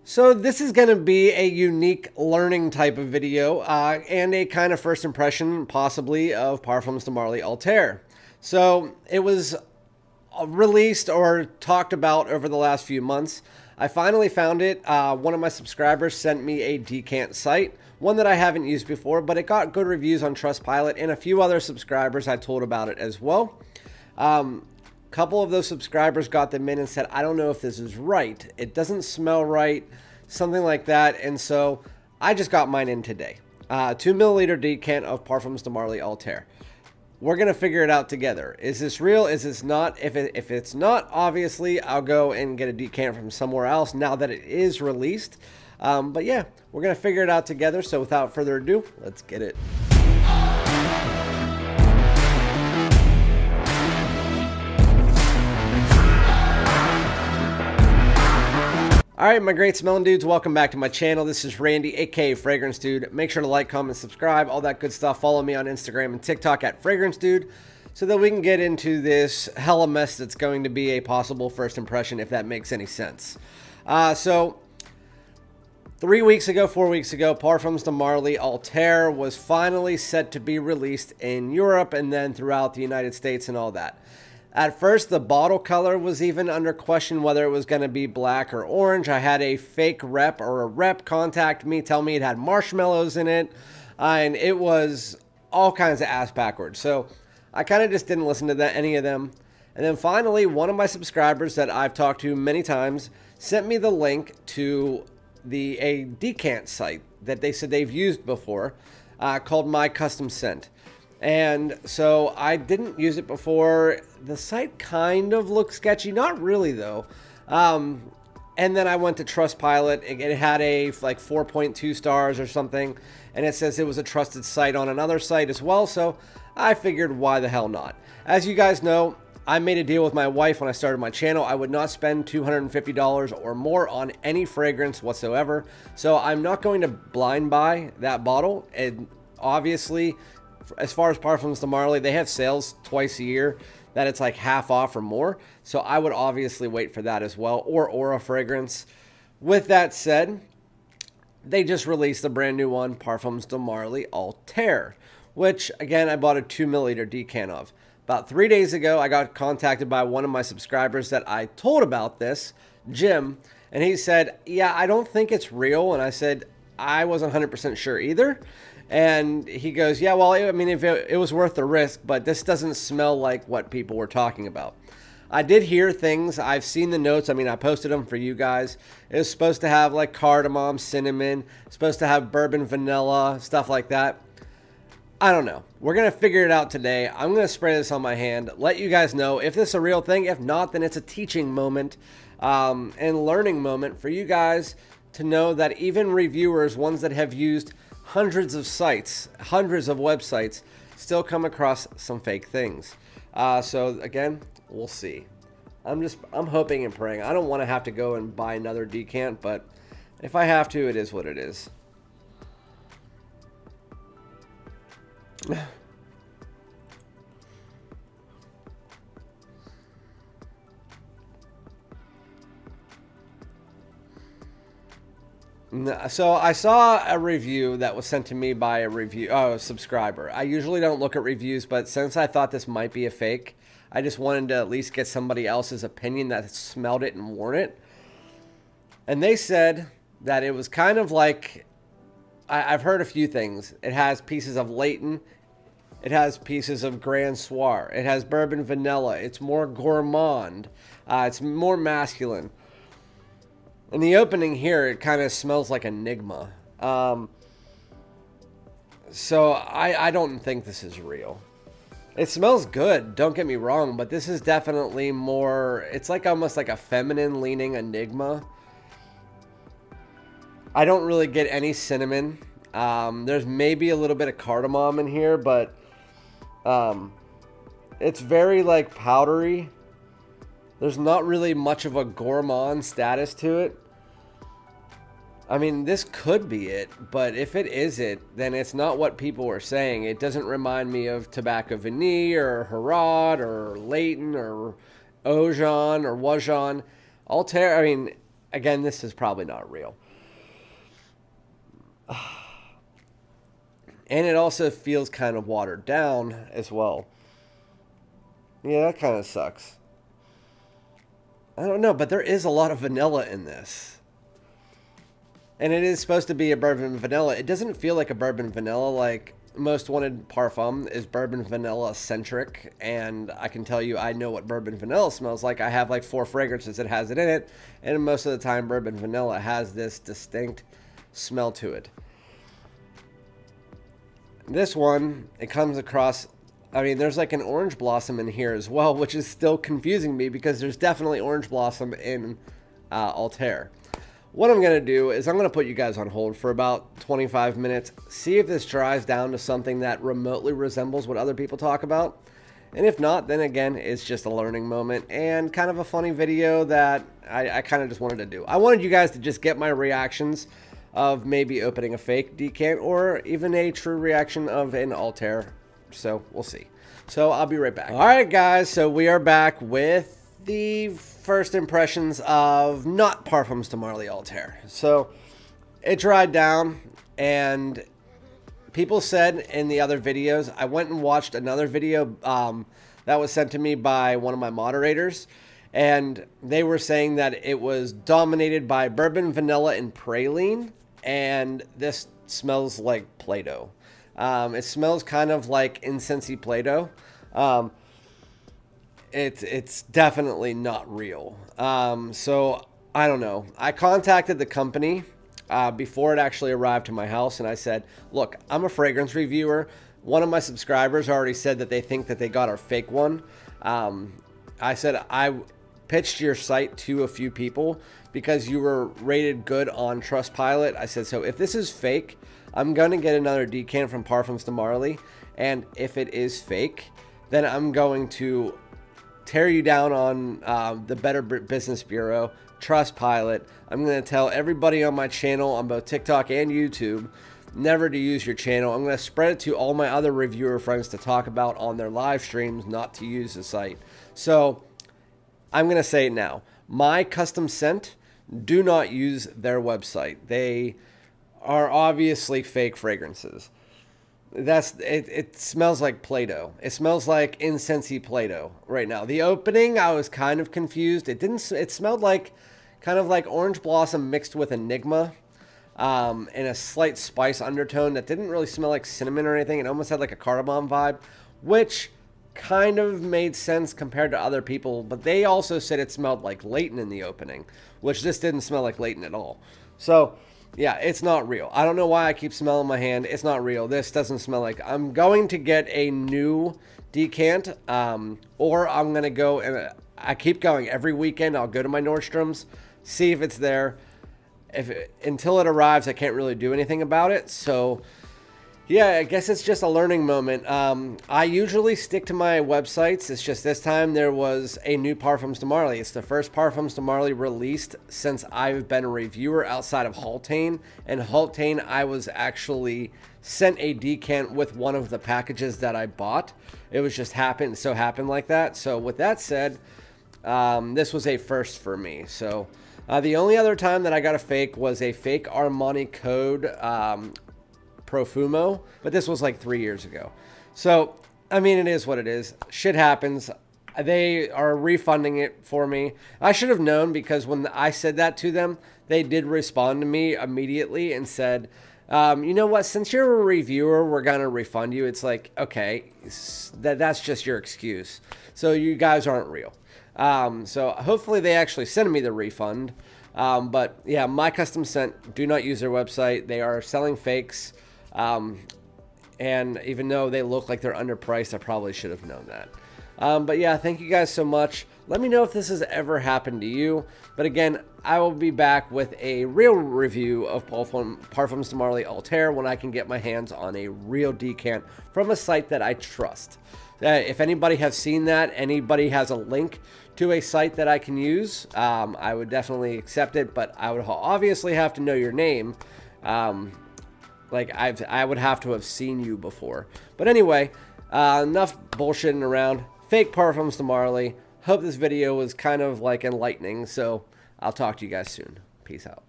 So this is going to be a unique learning type of video and a kind of first impression possibly of Parfums de Marly Althair. So it was released or talked about over the last few months. I finally found it. One of my subscribers sent me a decant site, one that I haven't used before, but it got good reviews on Trustpilot, and a few other subscribers I told about it as well. Couple of those subscribers got them in and said, I don't know if this is right. It doesn't smell right, something like that. And so I just got mine in today. 2 milliliter decant of Parfums de Marly Althair. We're going to figure it out together. Is this real? Is this not? If it's not, obviously, I'll go and get a decant from somewhere else now that it is released. But yeah, we're going to figure it out together. So without further ado, let's get it. Alright, my great smelling dudes, welcome back to my channel. This is Randy, aka FragranceDoud. Make sure to like, comment, subscribe, all that good stuff. Follow me on Instagram and TikTok at FragranceDoud so that we can get into this hella mess that's going to be a possible first impression, if that makes any sense. So 3 weeks ago, 4 weeks ago, Parfums de Marly Althair was finally set to be released in Europe and then throughout the United States and all that. At first, the bottle color was even under question whether it was going to be black or orange. I had a fake rep or a rep contact me, tell me it had marshmallows in it, and it was all kinds of ass backwards. So I kind of just didn't listen to any of them. And then finally, one of my subscribers that I've talked to many times sent me the link to a decant site that they said they've used before called My Custom Scent. And so I didn't use it before. The site kind of looked sketchy, not really though. And then I went to Trustpilot. It had a like 4.2 stars or something, and it says it was a trusted site on another site as well. So I figured, why the hell not? As you guys know, I made a deal with my wife when I started my channel. I would not spend $250 or more on any fragrance whatsoever. So I'm not going to blind buy that bottle. And obviously, as far as Parfums de Marly, they have sales twice a year that it's like half off or more. So I would obviously wait for that as well, or Aura fragrance. With that said, they just released a brand new one, Parfums de Marly Althair, which again, I bought a 2 milliliter decant of. About 3 days ago, I got contacted by one of my subscribers that I told about this, Jim, and he said, yeah, I don't think it's real. And I said, I wasn't 100% sure either. And he goes, yeah, well, I mean, if it was worth the risk, but this doesn't smell like what people were talking about. I did hear things. I've seen the notes. I mean, I posted them for you guys. It was supposed to have like cardamom, cinnamon, supposed to have bourbon, vanilla, stuff like that. I don't know. We're going to figure it out today. I'm going to spray this on my hand, let you guys know if this is a real thing. If not, then it's a teaching moment and learning moment for you guys to know that even reviewers, ones that have used hundreds of sites, hundreds of websites, still come across some fake things. So again, we'll see. I'm hoping and praying. I don't want to have to go and buy another decant, but if I have to, it is what it is. So I saw a review that was sent to me by a subscriber. I usually don't look at reviews, but since I thought this might be a fake, I just wanted to at least get somebody else's opinion that smelled it and worn it. And they said that it was kind of like, I've heard a few things. It has pieces of Leighton. It has pieces of Grand Soir. It has bourbon vanilla. It's more gourmand. It's more masculine. In the opening here, it kind of smells like Enigma. So I don't think this is real. It smells good, don't get me wrong, but this is definitely more, it's like almost like a feminine leaning Enigma. I don't really get any cinnamon. There's maybe a little bit of cardamom in here, but it's very like powdery. There's not really much of a gourmand status to it. I mean, this could be it, but if it is it, then it's not what people were saying. It doesn't remind me of Tobacco Vanille or Harrod or Leighton or Ojan or Wajan. Althair, I mean, again, this is probably not real. And it also feels kind of watered down as well. Yeah, that kind of sucks. I don't know, but there is a lot of vanilla in this. And it is supposed to be a bourbon vanilla. It doesn't feel like a bourbon vanilla. Like Most Wanted Parfum is bourbon vanilla centric. And I can tell you, I know what bourbon vanilla smells like. I have like 4 fragrances that has it in it. And most of the time, bourbon vanilla has this distinct smell to it. This one, it comes across, I mean, there's like an orange blossom in here as well, which is still confusing me because there's definitely orange blossom in Althair. What I'm going to do is I'm going to put you guys on hold for about 25 minutes, see if this dries down to something that remotely resembles what other people talk about. And if not, then again, it's just a learning moment and kind of a funny video that I kind of just wanted to do. I wanted you guys to just get my reactions of maybe opening a fake decant or even a true reaction of an Althair. So we'll see. So I'll be right back. All right, guys. So we are back with the first impressions of not Parfums de Marly Althair. So it dried down, and people said in the other videos, I went and watched another video that was sent to me by one of my moderators, and they were saying that it was dominated by bourbon, vanilla, and praline, and this smells like Play-Doh. It smells kind of like incensey Play-Doh. It's definitely not real. So I don't know. I contacted the company before it actually arrived to my house, and I said, look, I'm a fragrance reviewer. One of my subscribers already said that they think that they got our fake one. I said, I pitched your site to a few people because you were rated good on Trustpilot. I said, so if this is fake, I'm going to get another decant from Parfums de Marly, and if it is fake, then I'm going to tear you down on the Better Business Bureau, Trustpilot. I'm going to tell everybody on my channel on both TikTok and YouTube never to use your channel. I'm going to spread it to all my other reviewer friends to talk about on their live streams, not to use the site. So I'm going to say it now. My custom scent, do not use their website. They are obviously fake fragrances. It smells like Play-Doh. It smells like incensey Play-Doh right now. The opening, I was kind of confused. It smelled like kind of like orange blossom mixed with Enigma, and a slight spice undertone that didn't really smell like cinnamon or anything. It almost had like a cardamom vibe, which kind of made sense compared to other people, but they also said it smelled like Leighton in the opening, which this didn't smell like Leighton at all. So yeah, it's not real. I don't know why I keep smelling my hand. It's not real. This doesn't smell like. I'm going to get a new decant, or I'm going to go, and I keep going every weekend. I'll go to my Nordstrom's, see if it's there. Until it arrives, I can't really do anything about it. So yeah, I guess it's just a learning moment. I usually stick to my websites. It's just this time there was a new Parfums de Marly. It's the first Parfums de Marly released since I've been a reviewer outside of Haultain. And Haultain, I was actually sent a decant with one of the packages that I bought. It was just happened like that. So with that said, this was a first for me. So the only other time that I got a fake was a fake Armani Code Profumo, but this was like 3 years ago. So I mean, it is what it is. Shit happens. They are refunding it for me. I should have known, because when I said that to them, they did respond to me immediately and said, you know what, since you're a reviewer, we're gonna refund you. It's like, okay, that's just your excuse, so you guys aren't real. So hopefully they actually send me the refund. But yeah, my custom scent, do not use their website. They are selling fakes. And even though they look like they're underpriced, I probably should have known that. But yeah, thank you guys so much. Let me know if this has ever happened to you. But again, I will be back with a real review of Parfums de Marly Althair when I can get my hands on a real decant from a site that I trust. If anybody has seen that, anybody has a link to a site that I can use, I would definitely accept it, but I would obviously have to know your name. Like I would have to have seen you before. But anyway, enough bullshitting around. Fake Parfums de Marly. Hope this video was kind of like enlightening. So I'll talk to you guys soon. Peace out.